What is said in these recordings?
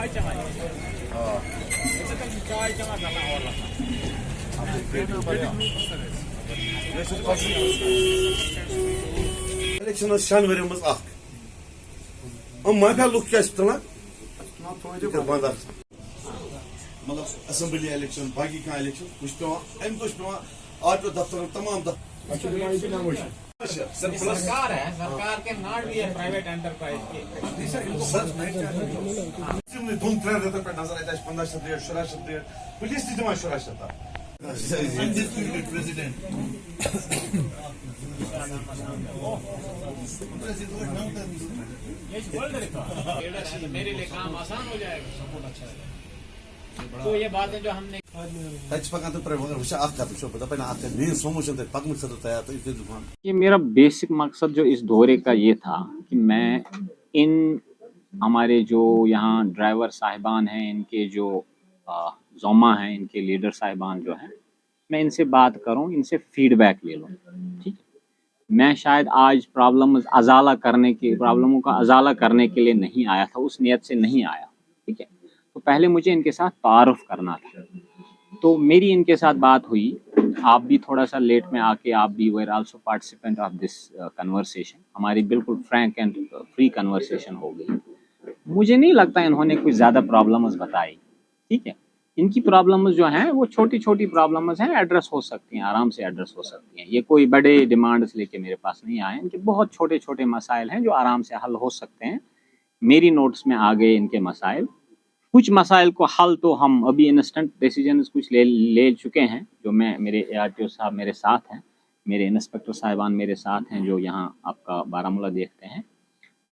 Election şan verimiz ak. Ama ben luk kestim lan. Bandar. मतलब assembly election बाकी का election कुछ पे एम कुछ पे आठ दफ्तर तमाम सरकार है, सरकार के नाट भी है प्राइवेट एंटरप्राइज की. दोन त्रे देता पे नजर आता है 15 रेट 16 रेट पुलिस ती जमा 16 था अनडिस्प्यूटेड प्रेसिडेंट ये वर्ल्ड रिकॉर्ड मेरे लिए काम आसान हो जाएगा, सपोर्ट अच्छा है. तो ये बातें जो हमने ये मेरा बेसिक मकसद जो इस दौरे का ये था कि मैं इन हमारे जो यहाँ ड्राइवर साहिबान हैं, इनके जो ज़ोमा हैं, इनके लीडर साहिबान जो हैं, मैं इनसे बात करूं, इनसे फीडबैक ले लूं. ठीक है, मैं शायद आज प्रॉब्लमों का अजाला करने के लिए नहीं आया था, उस नियत से नहीं आया. ठीक है, तो पहले मुझे इनके साथ तारुफ करना था. तो मेरी इनके साथ बात हुई, आप भी थोड़ा सा लेट में आके आप भी where also participant of this conversation. हमारी बिल्कुल फ्रैंक एंड फ्री कन्वर्सेशन हो गई. मुझे नहीं लगता इन्होंने कोई ज़्यादा प्रॉब्लम्स बताई. ठीक है, इनकी प्रॉब्लम्स जो हैं वो छोटी छोटी प्रॉब्लम्स हैं, एड्रेस हो सकती हैं, आराम से एड्रेस हो सकती हैं. ये कोई बड़े डिमांड्स लेके मेरे पास नहीं आए. इनके बहुत छोटे छोटे मसाइल हैं जो आराम से हल हो सकते हैं. मेरी नोट्स में आ गए इनके मसाइल. कुछ मसाइल को हल तो हम अभी इंस्टेंट डिसीजन कुछ ले चुके हैं, जो मेरे ARTO साहब मेरे साथ हैं, मेरे इंस्पेक्टर साहिबान मेरे साथ हैं जो यहाँ आपका बारामूला देखते हैं.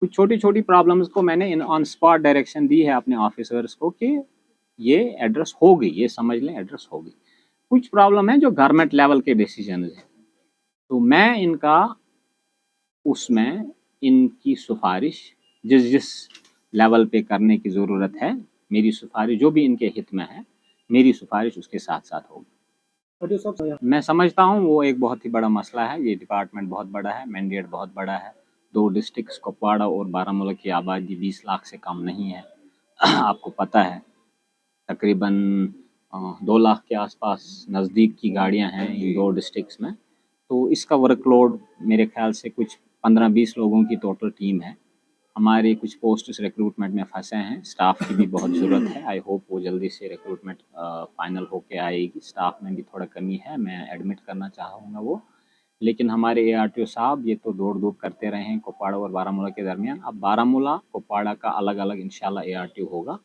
कुछ छोटी छोटी प्रॉब्लम्स को मैंने ऑन स्पॉट डायरेक्शन दी है अपने ऑफिसर्स को कि ये एड्रेस हो गई, ये समझ लें एड्रेस हो गई. कुछ प्रॉब्लम है जो गवर्नमेंट लेवल के डिसीजन हैं, तो मैं इनका उसमें इनकी सिफारिश जिस लेवल पे करने की ज़रूरत है, मेरी सिफारिश जो भी इनके हित में है, मेरी सिफारिश उसके साथ साथ होगी. मैं समझता हूँ वो एक बहुत ही बड़ा मसला है. ये डिपार्टमेंट बहुत बड़ा है, मैंडेट बहुत बड़ा है. 2 डिस्ट्रिक्ट्स कुपवाड़ा और बारामूला की आबादी 20 लाख से कम नहीं है. आपको पता है तकरीबन 2 लाख के आसपास नज़दीक की गाड़ियाँ हैं इन 2 डिस्ट्रिक्ट्स में. तो इसका वर्कलोड मेरे ख्याल से कुछ 15-20 लोगों की टोटल टीम है. हमारे कुछ पोस्ट्स रिक्रूटमेंट में फंसे हैं, स्टाफ की भी बहुत ज़रूरत है. आई होप वो जल्दी से रिक्रूटमेंट फाइनल होके आएगी. स्टाफ में भी थोड़ा कमी है, मैं एडमिट करना चाहूँगा वो. लेकिन हमारे ARTO साहब ये तो दौड़ धूप करते रहे हैं कुपवाड़ा और बारामूला के दरमियान. अब बारामूला कुपवाड़ा का अलग अलग इंशाल्लाह ARTO होगा.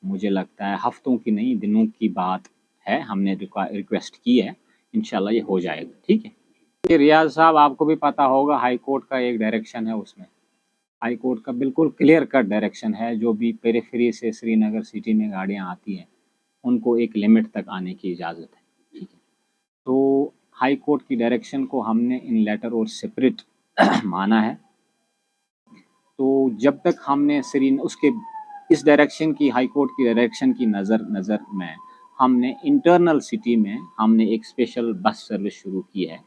मुझे लगता है हफ्तों की नहीं दिनों की बात है. हमने रिक्वेस्ट की है, इंशाल्लाह ये हो जाएगा. ठीक है. ये रियाज साहब आपको भी पता होगा हाई कोर्ट का एक डायरेक्शन है, उसमें हाई कोर्ट का बिल्कुल क्लियर कट डायरेक्शन है, जो भी पेरिफेरी से श्रीनगर सिटी में गाड़ियां आती हैं उनको एक लिमिट तक आने की इजाज़त है. ठीक है, तो हाई कोर्ट की डायरेक्शन को हमने इन लेटर और सेपरेट माना है. तो जब तक हमने उसके इस डायरेक्शन की हाई कोर्ट की डायरेक्शन की नज़र में हमने इंटरनल सिटी में हमने एक स्पेशल बस सर्विस शुरू की है.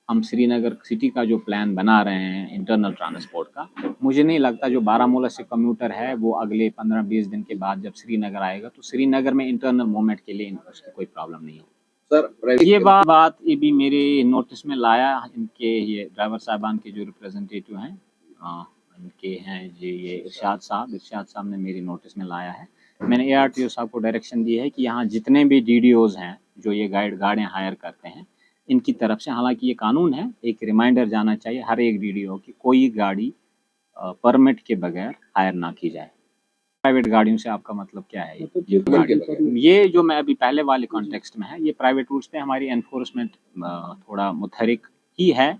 हम श्रीनगर सिटी का जो प्लान बना रहे हैं इंटरनल ट्रांसपोर्ट का, मुझे नहीं लगता जो बारामूला से कम्यूटर है वो अगले 15-20 दिन के बाद जब श्रीनगर आएगा तो श्रीनगर में इंटरनल मूवमेंट के लिए उसकी कोई प्रॉब्लम नहीं होगी. सर ये बात ये भी मेरे नोटिस में लाया. इनके ये ड्राइवर साहबान के जो रिप्रेजेंटेटिव हैं इनके हैं जी ये इरशाद साहब ने मेरी नोटिस में लाया है. मैंने ARTO साहब को डायरेक्शन दी है कि यहाँ जितने भी DDOs हैं जो ये गाड़ियाँ हायर करते हैं, इनकी तरफ से, हालांकि ये कानून है, एक रिमाइंडर जाना चाहिए हर एक DDO की कोई गाड़ी परमिट के बगैर हायर ना की जाए. प्राइवेट गाड़ियों से आपका मतलब क्या है? ये जो मैं अभी पहले वाले कॉन्टेक्स्ट में है, ये प्राइवेट रूट्स पे हमारी एनफोर्समेंट थोड़ा मुतहरिक ही है,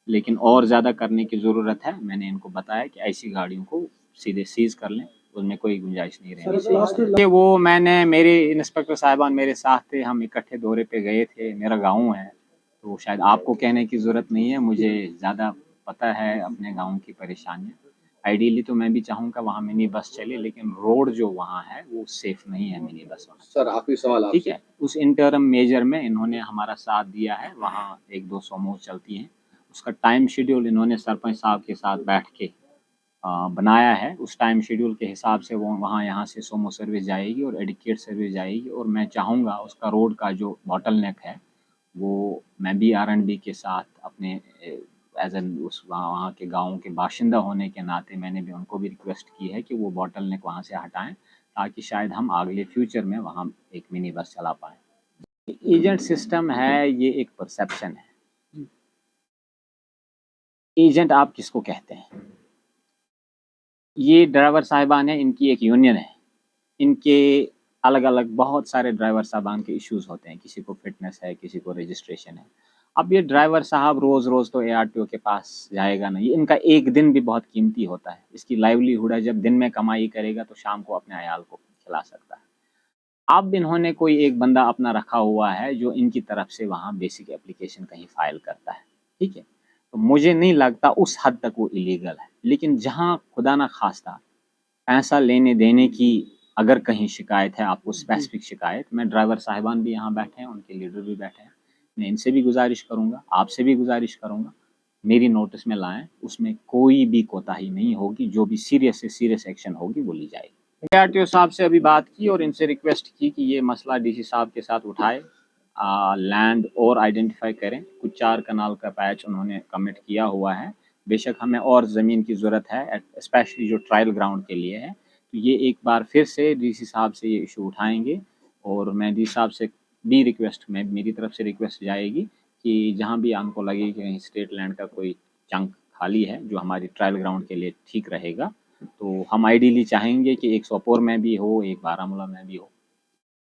लेकिन और ज़्यादा करने की ज़रूरत है. मैंने इनको बताया कि ऐसी गाड़ियों को सीधे सीज कर लें, उनमें कोई गुंजाइश नहीं रहनी चाहिए. वो मैंने मेरे इंस्पेक्टर साहिबान मेरे साथ थे, हम इकट्ठे दौरे पे गए थे. मेरा गाँव है तो शायद आपको कहने की ज़रूरत नहीं है, मुझे ज़्यादा पता है अपने गाँव की परेशानियाँ. आइडियली तो मैं भी चाहूँगा वहाँ मिनी बस चले, लेकिन रोड जो वहाँ है वो सेफ नहीं है मिनी बस वहाँ. सर आखिरी सवाल. ठीक है, उस इंटरम मेजर में इन्होंने हमारा साथ दिया है. वहाँ 1-2 सोमो चलती हैं, उसका टाइम शेड्यूल इन्होंने सरपंच साहब के साथ बैठ के बनाया है उस टाइम शेड्यूल के हिसाब से वो वहाँ यहाँ से सोमो सर्विस जाएगी और एडिकेट सर्विस जाएगी। और मैं चाहूँगा उसका रोड का जो बॉटल नेक है वो मैं भी R&B के साथ अपने एज एन उस वहाँ के गाँव के बाशिंदा होने के नाते मैंने भी उनको भी रिक्वेस्ट की है कि वो बॉटल नेक वहाँ से हटाएं, ताकि शायद हम अगले फ्यूचर में वहाँ एक मिनी बस चला पाएँ। एजेंट सिस्टम है, ये एक परसेप्शन है। एजेंट आप किसको कहते हैं? ये ड्राइवर साहिबान है, इनकी एक यूनियन है, इनके अलग अलग बहुत सारे ड्राइवर साहबान के इश्यूज़ होते हैं, किसी को फिटनेस है, किसी को रजिस्ट्रेशन है। अब ये ड्राइवर साहब रोज़ रोज़ तो ARTO के पास जाएगा नहीं, इनका एक दिन भी बहुत कीमती होता है। इसकी लाइवलीहुड है, जब दिन में कमाई करेगा तो शाम को अपने अयाल को खिला सकता है। अब इन्होंने कोई एक बंदा अपना रखा हुआ है जो इनकी तरफ से वहाँ बेसिक एप्लीकेशन कहीं फाइल करता है, ठीक है। तो मुझे नहीं लगता उस हद तक वो इलीगल है, लेकिन जहाँ खुदा ना खास्ता पैसा लेने देने की अगर कहीं शिकायत है, आपको स्पेसिफिक शिकायत, मैं ड्राइवर साहिबान भी यहाँ बैठे हैं, उनके लीडर भी बैठे हैं, मैं इनसे भी गुजारिश करूँगा, आपसे भी गुजारिश करूँगा, मेरी नोटिस में लाएं, उसमें कोई भी कोताही नहीं होगी, जो भी सीरियस से सीरियस एक्शन होगी वो ली जाएगी। ARTO साहब से अभी बात की और इनसे रिक्वेस्ट की कि ये मसला DC साहब के साथ उठाए, लैंड और आइडेंटिफाई करें। कुछ 4 कनाल का पैच उन्होंने कमिट किया हुआ है, बेशक हमें और ज़मीन की ज़रूरत है, स्पेशली जो ट्रायल ग्राउंड के लिए है। तो ये एक बार फिर से DC साहब से ये इशू उठाएंगे और मैं DC साहब से भी रिक्वेस्ट में मेरी तरफ से रिक्वेस्ट जाएगी कि जहाँ भी हमको लगे कि कहीं स्टेट लैंड का कोई चंक खाली है जो हमारी ट्रायल ग्राउंड के लिए ठीक रहेगा, तो हम आइडियली चाहेंगे कि एक सोपोर में भी हो, एक बारामूला में भी हो,